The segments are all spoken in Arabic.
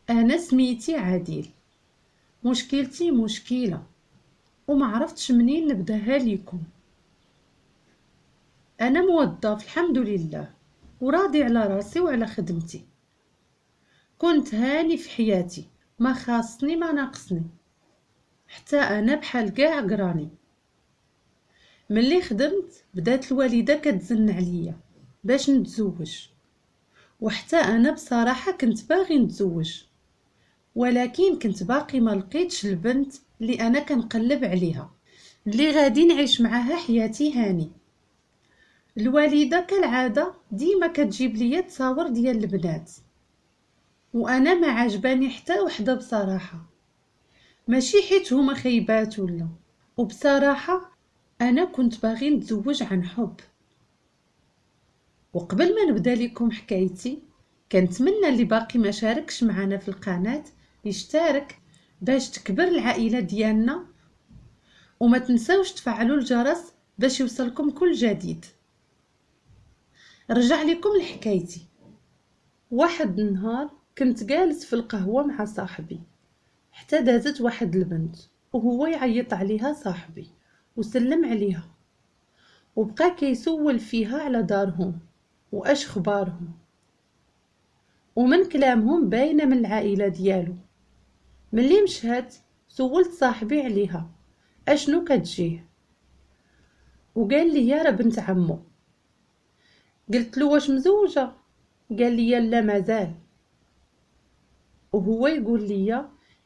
انا سميتي عادل. مشكلتي مشكله وما عرفتش منين نبداها ليكم. انا موظف الحمد لله، وراضي على راسي وعلى خدمتي. كنت هاني في حياتي، ما خاصني ما ناقصني، حتى انا بحال كاع قراني. ملي خدمت بدات الوالده كتزن عليا باش نتزوج، وحتى انا بصراحه كنت باغي نتزوج، ولكن كنت باقي ما لقيتش البنت اللي انا كنقلب عليها، اللي غادي نعيش معاها حياتي هاني. الوالده كالعاده ديما كتجيب ليا تصاور ديال البنات، وانا ما عجباني حتى وحده بصراحه، ماشي حيت هما خيبات ولا، وبصراحه انا كنت باغي نتزوج عن حب. وقبل ما نبدا لكم حكايتي، كنتمنى اللي باقي ما شاركش معنا في القناه يشترك باش تكبر العائله ديالنا، وما تنساوش تفعلوا الجرس باش يوصلكم كل جديد. رجع لكم لحكايتي. واحد النهار كنت جالس في القهوة مع صاحبي، حتى دازت واحد البنت وهو يعيط عليها صاحبي وسلم عليها، وبقى كيسول فيها على دارهم واش خبارهم، ومن كلامهم باينه من العائله ديالو. ملي مشات سولت صاحبي عليها اشنو كتجيه، وقال لي يا راه بنت عمو. قلت له واش مزوجه؟ قال لي لا مازال. وهو يقول لي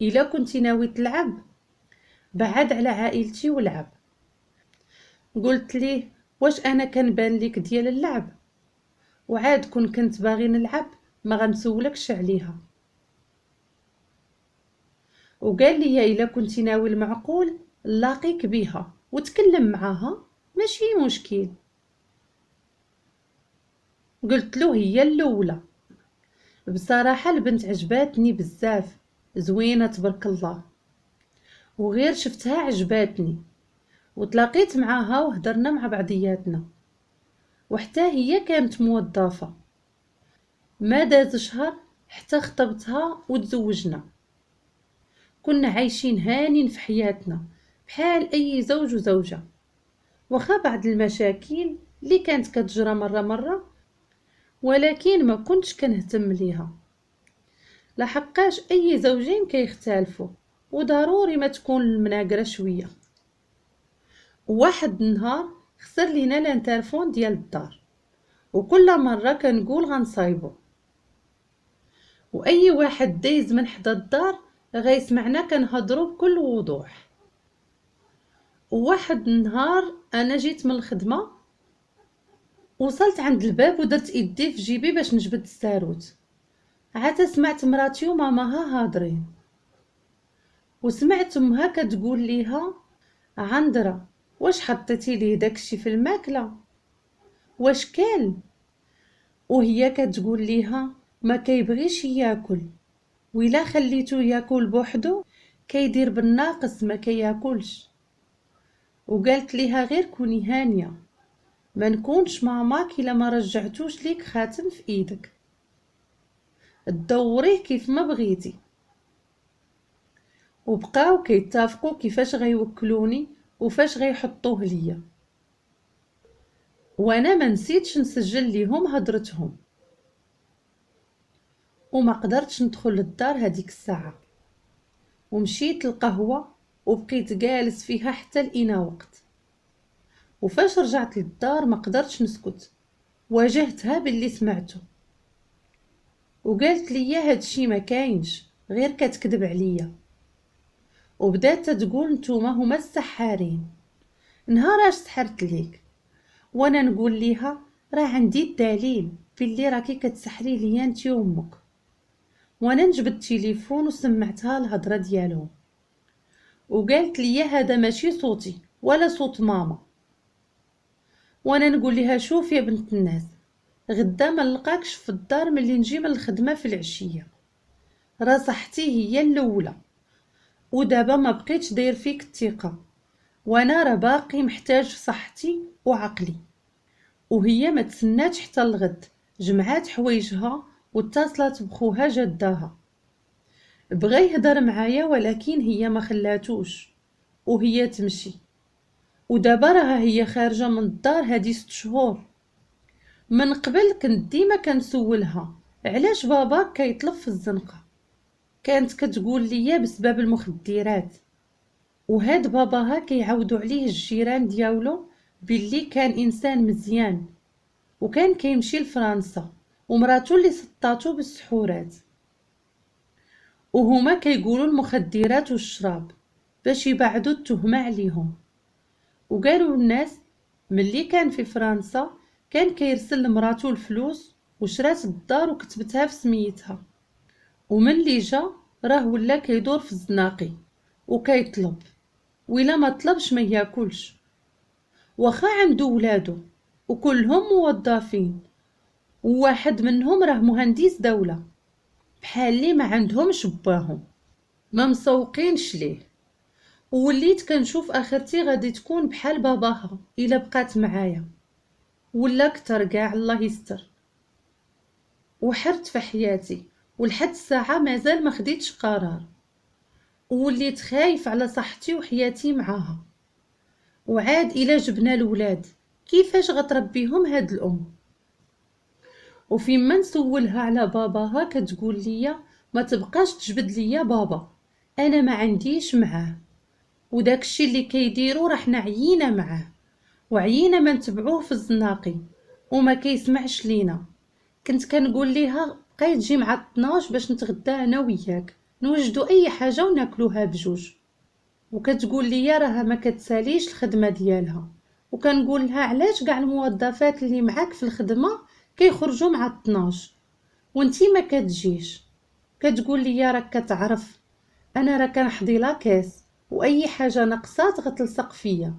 الا كنتي ناوي تلعب بعد على عائلتي ولعب. قلت ليه واش انا كنبان ليك ديال اللعب؟ وعاد كنت باغي نلعب ما غنسولكش عليها. وقال لي الا كنتي ناوي المعقول لاقيك بها وتكلم معاها ماشي مشكل. قلت له هي الاولى. بصراحه البنت عجباتني بزاف، زوينه تبارك الله، وغير شفتها عجباتني، وتلاقيت معاها وهدرنا مع بعضياتنا، وحتى هي كانت موظفه. ما داز شهر حتى خطبتها وتزوجنا. كنا عايشين هانين في حياتنا بحال اي زوج وزوجه، وخا بعض المشاكل اللي كانت كتجرى مره، ولكن ما كنتش كنهتم ليها، لحقاش اي زوجين كيختلفوا وضروري ما تكون المناقره شويه. واحد النهار خسر لينا لانترفون ديال الدار، وكل مره كنقول غنصايبو، واي واحد دايز من حدا الدار غيسمعنا كنهضروا بكل وضوح. وواحد النهار انا جيت من الخدمه، وصلت عند الباب ودرت ايدي في جيبي باش نجبد الساروت، عاد سمعت مراتي وماماها هادرين، وسمعت امها كتقول ليها عندرا واش حطيتي ليه داكشي في الماكله، واش كان؟ وهي كتقول ليها ما كيبغيش ياكل، وإلا خليتو ياكل بوحدو كيدير بالناقص ما كياكلش. وقالت ليها غير كوني هانيه، ما نكونش ماماك الا ما رجعتوش ليك خاتم في ايدك، تدوريه كيف ما بغيتي. وبقاو كيتفقوا كيفاش غيوكلوني وفاش غيحطوه ليا، وانا ما نسيتش نسجل ليهم هضرتهم، وما قدرتش ندخل للدار هذيك الساعه. ومشيت القهوه وبقيت جالس فيها حتى لقينا وقت. وفاش رجعت للدار ما قدرتش نسكت، واجهتها باللي سمعته، وقالت لي هادشي ما كاينش، غير كتكذب عليا، وبدات تقول نتوما هما السحارين، نهار اش سحرت ليك؟ وانا نقول ليها راه عندي الدليل باللي راكي كتسحري ليا انت وامك. وانا نجبد التليفون وسمعتها الهضره ديالهم، وقالت لي هذا ماشي صوتي ولا صوت ماما. وانا نقول لها شوف يا بنت الناس، غدا ما نلقاكش في الدار ملي نجي من الخدمه في العشيه، راه صحتي هي الاولى، ودابا ما بقيتش داير فيك الثقه، وانا راه باقي محتاج صحتي وعقلي. وهي ما تسناتش حتى الغد، جمعات حوايجها واتصلت بخوها جداها، بغى يهضر معايا ولكن هي ما خلاتوش، وهي تمشي. ودابا راها هي خارجه من الدار هادي 6 شهور. من قبل كنت ديما كنسولها علاش بابا كيطلب في الزنقه، كانت كتقول لي بسبب المخدرات. وهاد باباها كيعاودوا عليه الجيران ديالو باللي كان انسان مزيان، وكان كيمشي لفرنسا، ومراتو اللي سطاتو بالسحورات. وهما كيقولوا المخدرات والشراب باش يبعدوا التهمه عليهم. وقالوا الناس ملي كان في فرنسا كان كيرسل لمراتو الفلوس وشرات الدار وكتبتها في سميتها. ومن اللي جا راه ولا كيدور في الزناقي وكيطلب، وإلا ما طلبش ما ياكلش. واخا عنده ولادو وكلهم موظفين، وواحد منهم راه مهندس دولة، بحال لي ما عندهمش باهم، ما مسوقينش ليه. ووليت كنشوف اخرتي غادي تكون بحال باباها الا بقات معايا، ولا كتر كاع الله يستر. وحرت في حياتي، ولحد الساعه مازال ما خديتش قرار، ووليت خايف على صحتي وحياتي معاها. وعاد الا جبنا الولاد كيفاش غتربيهم هاد الام؟ وفيما نسولها على باباها كتقول لي ما تبقاش تجبد ليا بابا، انا ما عنديش معاه، وداكشي اللي كيديرو راه حنا عيينا معاه، وعيينا ما نتبعوه في الزناقي وما كيسمعش لينا. كنت كنقول ليها بقاي تجي مع 12 باش نتغدى انا وياك، نوجدوا اي حاجه وناكلوها بجوج. وكتقول لي راها ما كتساليش الخدمه ديالها. وكنقول لها علاش كاع الموظفات اللي معاك في الخدمه كيخرجوا مع 12 وانتي ما كتجيش؟ كتقول لي راك كتعرف انا راه كنحضي لاكاس، واي حاجه نقصات غتلصق فيا،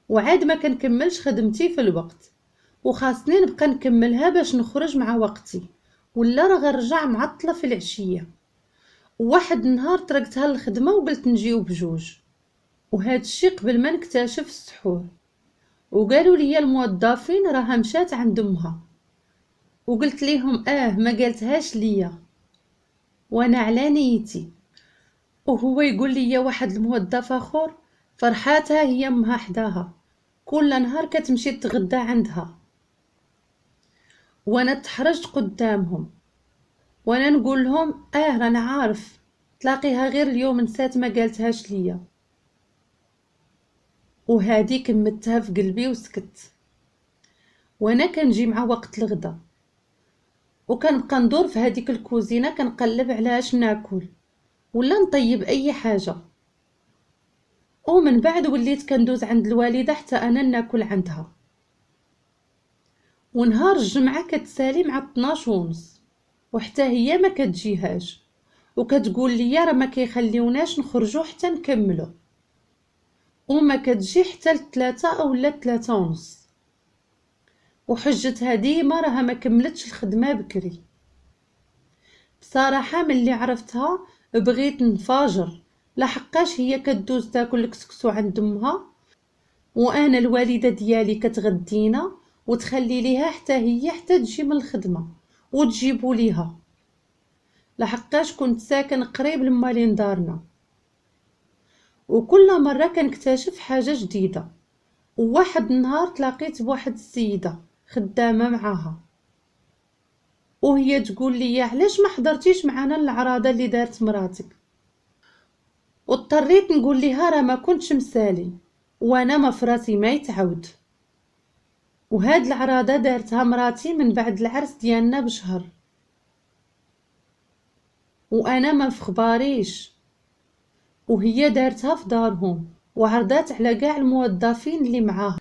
وعاد ما كنكملش خدمتي في الوقت، وخاصني نبقى نكملها باش نخرج مع وقتي، ولا راه غنرجع معطله في العشيه. وواحد النهار تركتها الخدمه وقلت نجيو بجوج، وهذا الشيء قبل ما نكتشف السحور. وقالوا لي الموظفين راها مشات عند امها، وقلت ليهم ما قالتهاش ليا وانا على نيتي. وهو يقول لي واحد الموظف اخر فرحاتها هي امها حداها، كل نهار كتمشي تغدى عندها. وانا تحرجت قدامهم، وانا نقول لهم رانا عارف، تلاقيها غير اليوم نسات ما قالتهاش ليا. وهادي كمتها في قلبي وسكت. وانا كنجي مع وقت الغدا وكنبقى ندور في هذيك الكوزينه كنقلب على اش ناكل ولا نطيب اي حاجه. ومن بعد وليت كندوز عند الوالده حتى انا ناكل عندها. ونهار الجمعه كتسالي مع 12 ونص، وحتى هي ما كتجيهاش، وكتقول لي راه ما كيخليوناش نخرجوا حتى نكملوا، وما كتجي حتى ل3 او لا 3 ونص. وحجتها ديما راها ما كملتش الخدمه بكري. بصراحه ملي عرفتها بغيت نفاجر، لحقاش هي كدوز تاكل الكسكسو عند امها، وانا الوالده ديالي كتغدينا وتخلي ليها حتى هي حتى تجي من الخدمه وتجيبوا ليها، لحقاش كنت ساكن قريب لمالين دارنا. وكل مره كنكتشف حاجه جديده. وواحد النهار تلاقيت بواحد السيده خدامه معاها، وهي تقول لي علاش ما حضرتيش معنا العراضه اللي دارت مراتك؟ واضطريت نقول لها راه ما كنتش مسالي، وانا ما فراسي ما يتعود. وهاد العراضه دارتها مراتي من بعد العرس ديالنا بشهر، وانا ما فخباريش. وهي دارتها في دارهم وعرضات على كاع الموظفين اللي معاها،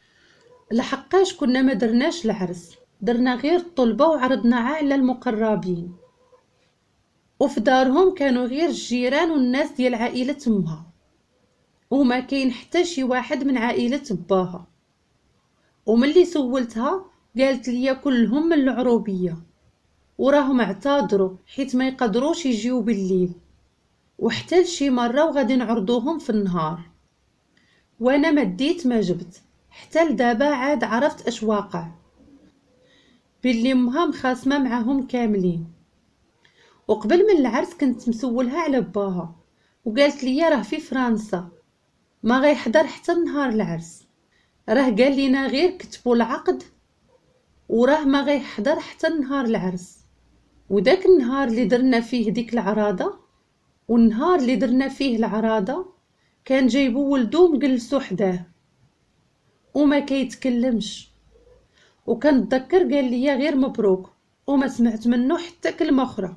لحقاش كنا ما درناش العرس، درنا غير الطلبه وعرضناها على المقربين. وفي دارهم كانوا غير الجيران والناس ديال عائله امها، وما كاين حتى شي واحد من عائله باها. وملي سولتها قالت لي كلهم من العروبيه، وراهم اعتذروا حيت ما يقدروش يجيو بالليل، وحتى لشي مره وغادي نعرضوهم في النهار. وانا ما ديت ما جبت، حتى لدابا عاد عرفت اش واقع، باللي امها مخاصمه معاهم كاملين. وقبل من العرس كنت مسولها على باها، وقالت لي راه في فرنسا ما غيحضر حتى نهار العرس، راه قال لينا غير كتبوا العقد وراه ما غيحضر حتى نهار العرس. وداك النهار اللي درنا فيه ديك العراضه، والنهار اللي درنا فيه العراضه كان جايبو ولدو مجلسو حداه وما كيتكلمش، وكنتذكر قال لي غير مبروك وما سمعت منه حتى كلمه اخرى.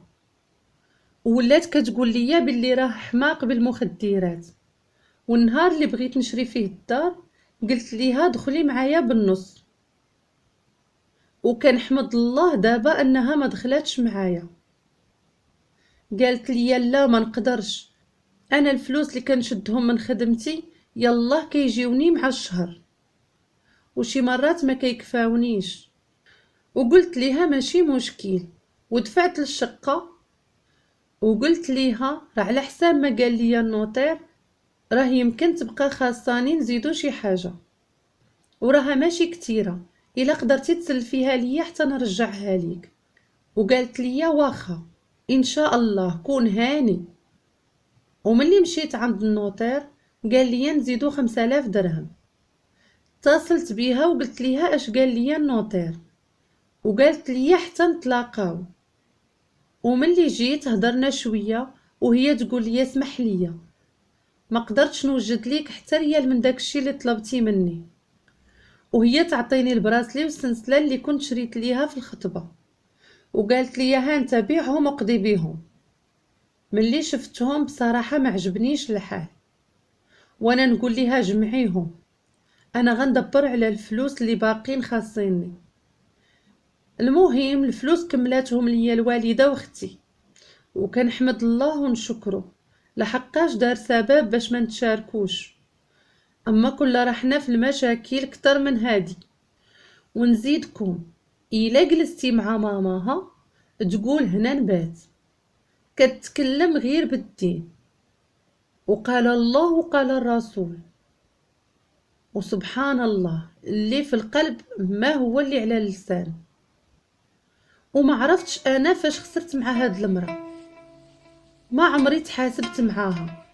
ولات كتقول لي باللي راه حماق بالمخدرات. والنهار اللي بغيت نشري فيه الدار قلت ليها دخلي معايا بالنص، وكنحمد الله دابا انها ما دخلاتش معايا. قالت لي لا ما نقدرش، انا الفلوس اللي كنشدهم من خدمتي يالله كيجيوني مع الشهر، وشي مرات ما كيكفاونيش. وقلت ليها ماشي مشكل، ودفعت للشقه. وقلت ليها راه على حساب ما قال لي النوطير راه يمكن تبقى خاصاني نزيدو شي حاجه، وراها ماشي كتيره، الا قدرتي تسلفيها ليا حتى نرجعها ليك. وقالت لي واخا ان شاء الله كون هاني. وملي مشيت عند النوطير قال لي نزيدو 5000 درهم. اتصلت بيها وقلت ليها اش قال لي النوطير، وقالت لي حتى نتلاقاو. وملي جيت هضرنا شويه وهي تقول لي اسمح لي ما قدرتش نوجد ليك حتى ريال من داكشي اللي طلبتي مني، وهي تعطيني البراسلي والسلسله اللي كنت شريت ليها في الخطبه، وقالت لي ها انت بيعهم وقضي بيهم. ملي شفتهم بصراحه ما عجبنيش الحال، وانا نقول ليها جمعيهم، انا غندبر على الفلوس اللي باقين خاصيني. المهم الفلوس كملاتهم ليا الوالده واختي، وكنحمد الله ونشكره لحقاش دار سبب باش ما نتشاركوش. اما كل رحنا في المشاكل كتر من هادي. ونزيدكم الا جلستي مع ماماها تقول هنا نبات، كتكلم غير بالدين، وقال الله وقال الرسول، وسبحان الله اللي في القلب ما هو اللي على اللسان. وما عرفتش انا فاش خسرت مع هاد المرأة، ما عمري تحاسبت معاها،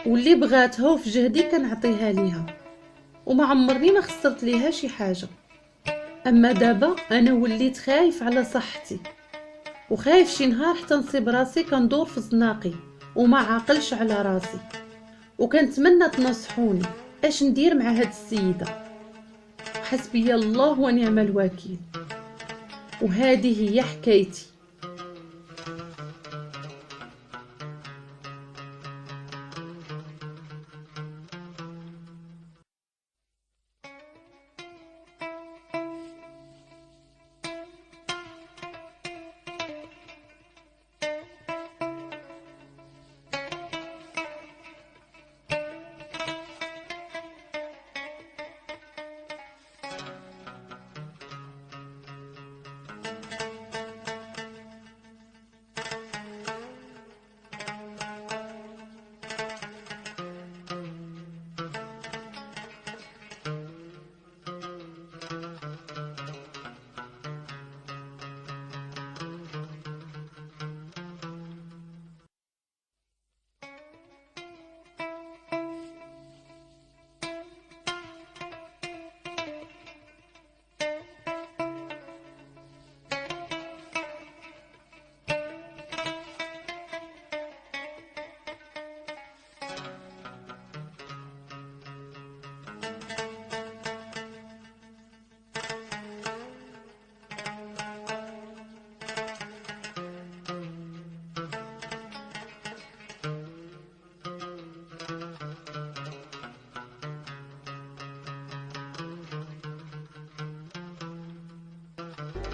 واللي بغاتها وفي جهدي كنعطيها ليها، وما عمرني ما خسرت ليها شي حاجه. اما دابا انا وليت خايف على صحتي، وخايف شي نهار حتى نصيب راسي كندور في زناقي وما عاقلش على راسي. وكنتمنى تنصحوني اش ندير مع هاد السيده. حسبي الله ونعم الوكيل. وهذه هي حكايتي.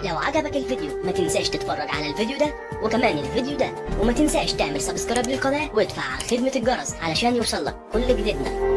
لو عجبك الفيديو ما تنساش تتفرج على الفيديو ده وكمان الفيديو ده، وما تنساش تعمل سبسكرايب للقناة وتفعل خدمة الجرس علشان يوصلك كل جديدنا.